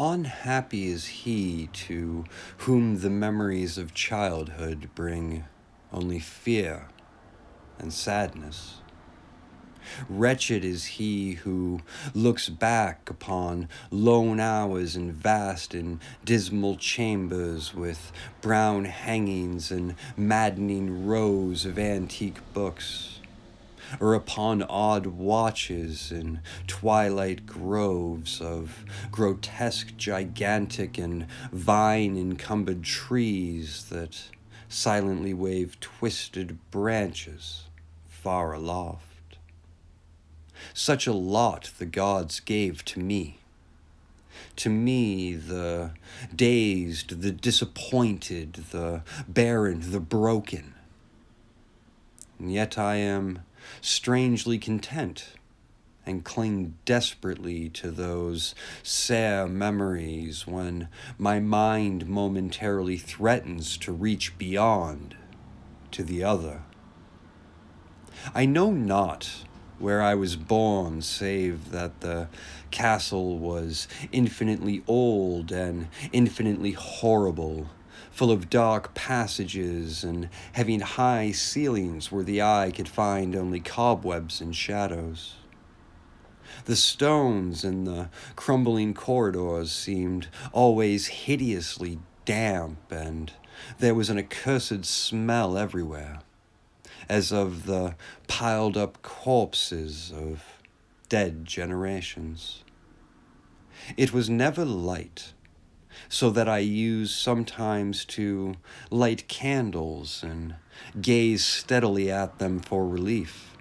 Unhappy is he to whom the memories of childhood bring only fear and sadness. Wretched is he who looks back upon lone hours in vast and dismal chambers with brown hangings and maddening rows of antique books, or upon odd watches in twilight groves of grotesque, gigantic, and vine-encumbered trees that silently wave twisted branches far aloft. Such a lot the gods gave to me. To me, the dazed, the disappointed, the barren, the broken. And yet I am strangely content and cling desperately to those sere memories when my mind momentarily threatens to reach beyond to the other. I know not where I was born, save that the castle was infinitely old and infinitely horrible, full of dark passages and having high ceilings where the eye could find only cobwebs and shadows. The stones in the crumbling corridors seemed always hideously damp, and there was an accursed smell everywhere, as of the piled-up corpses of dead generations. It was never light, so that I used sometimes to light candles and gaze steadily at them for relief.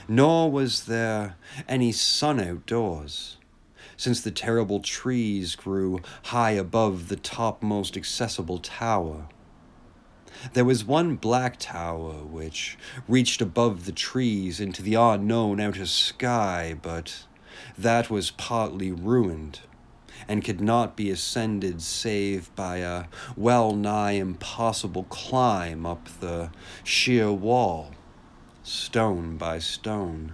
Nor was there any sun outdoors, since the terrible trees grew high above the topmost accessible tower. There was one black tower which reached above the trees into the unknown outer sky, but that was partly ruined and could not be ascended save by a well-nigh impossible climb up the sheer wall, stone by stone.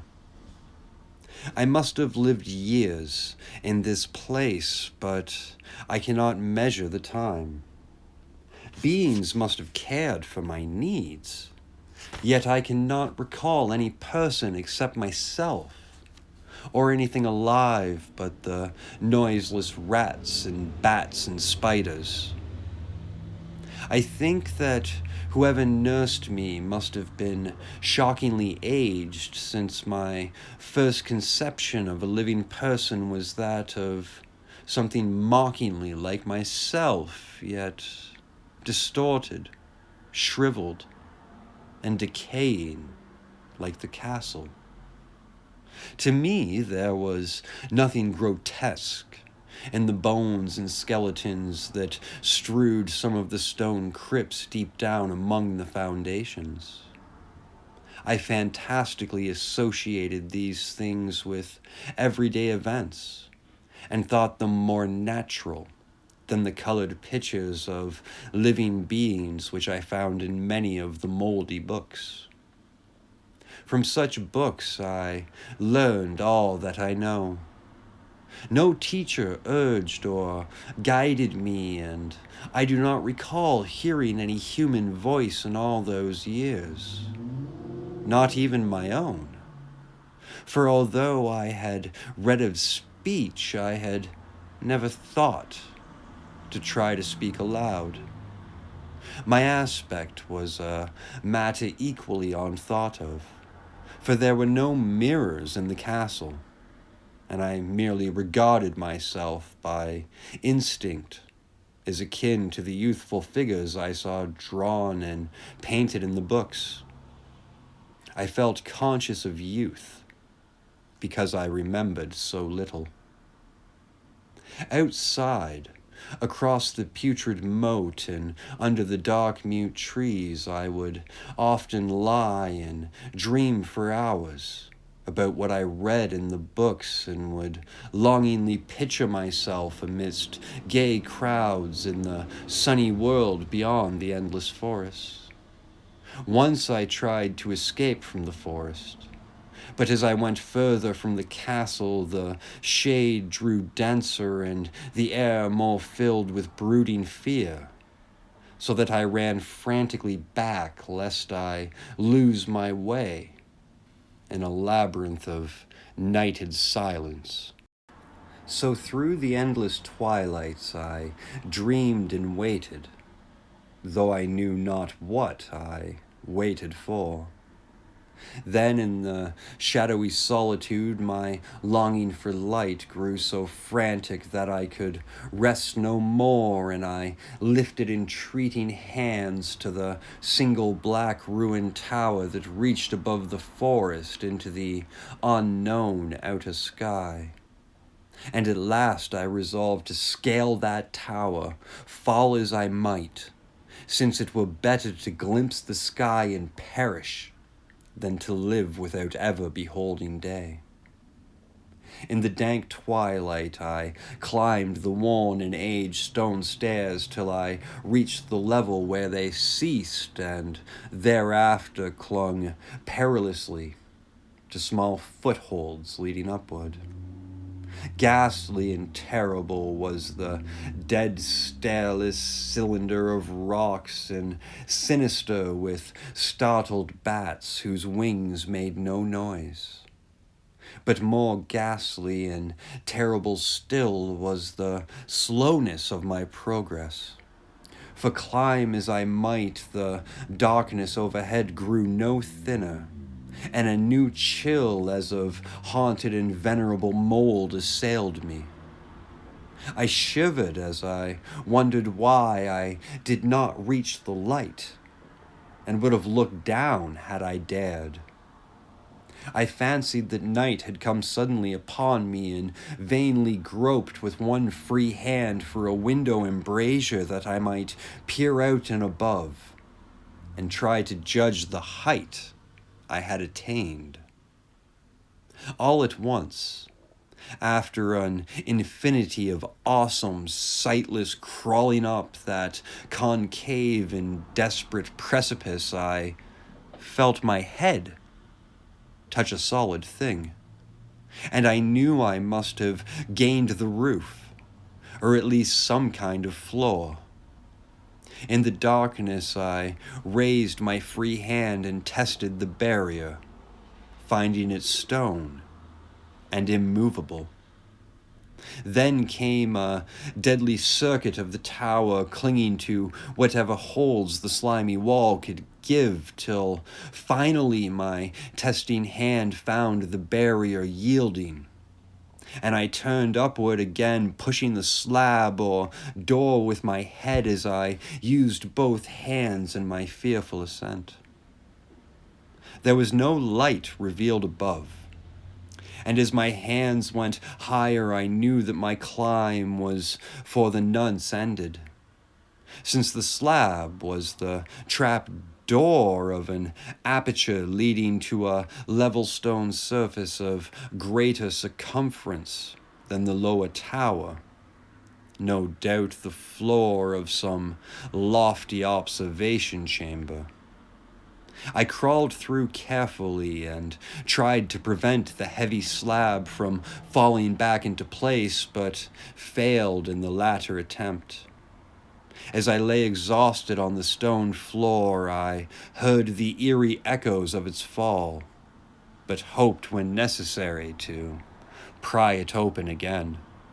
I must have lived years in this place, but I cannot measure the time. Beings must have cared for my needs, yet I cannot recall any person except myself, or anything alive but the noiseless rats and bats and spiders. I think that whoever nursed me must have been shockingly aged, since my first conception of a living person was that of something mockingly like myself, yet distorted, shriveled, and decaying like the castle. To me, there was nothing grotesque in the bones and skeletons that strewed some of the stone crypts deep down among the foundations. I fantastically associated these things with everyday events and thought them more natural than the colored pictures of living beings which I found in many of the moldy books. From such books I learned all that I know. No teacher urged or guided me, and I do not recall hearing any human voice in all those years, not even my own. For although I had read of speech, I had never thought to try to speak aloud. My aspect was a matter equally unthought of, for there were no mirrors in the castle, and I merely regarded myself by instinct as akin to the youthful figures I saw drawn and painted in the books. I felt conscious of youth because I remembered so little. Outside, across the putrid moat and under the dark mute trees, I would often lie and dream for hours about what I read in the books, and would longingly picture myself amidst gay crowds in the sunny world beyond the endless forest. Once I tried to escape from the forest, But as I went further from the castle, the shade drew denser and the air more filled with brooding fear, so that I ran frantically back lest I lose my way in a labyrinth of nighted silence. So through the endless twilights I dreamed and waited, though I knew not what I waited for. Then in the shadowy solitude my longing for light grew so frantic that I could rest no more, and I lifted entreating hands to the single black ruined tower that reached above the forest into the unknown outer sky. And at last I resolved to scale that tower, fall as I might, since it were better to glimpse the sky and perish than to live without ever beholding day. In the dank twilight I climbed the worn and aged stone stairs till I reached the level where they ceased, and thereafter clung perilously to small footholds leading upward. Ghastly and terrible was the dead stairless cylinder of rocks, and sinister with startled bats whose wings made no noise. But more ghastly and terrible still was the slowness of my progress. For climb as I might, the darkness overhead grew no thinner, and a new chill as of haunted and venerable mold assailed me. I shivered as I wondered why I did not reach the light, and would have looked down had I dared. I fancied that night had come suddenly upon me, and vainly groped with one free hand for a window embrasure that I might peer out and above, and try to judge the height I had attained. All at once, after an infinity of awesome, sightless crawling up that concave and desperate precipice, I felt my head touch a solid thing, and I knew I must have gained the roof, or at least some kind of floor. In the darkness, I raised my free hand and tested the barrier, finding it stone and immovable. Then came a deadly circuit of the tower, clinging to whatever holds the slimy wall could give, till finally my testing hand found the barrier yielding, and I turned upward again, pushing the slab or door with my head as I used both hands in my fearful ascent. There was no light revealed above, and as my hands went higher I knew that my climb was for the nonce ended, since the slab was the trap door of an aperture leading to a level stone surface of greater circumference than the lower tower, no doubt the floor of some lofty observation chamber. I crawled through carefully and tried to prevent the heavy slab from falling back into place, but failed in the latter attempt. As I lay exhausted on the stone floor, I heard the eerie echoes of its fall, but hoped when necessary to pry it open again.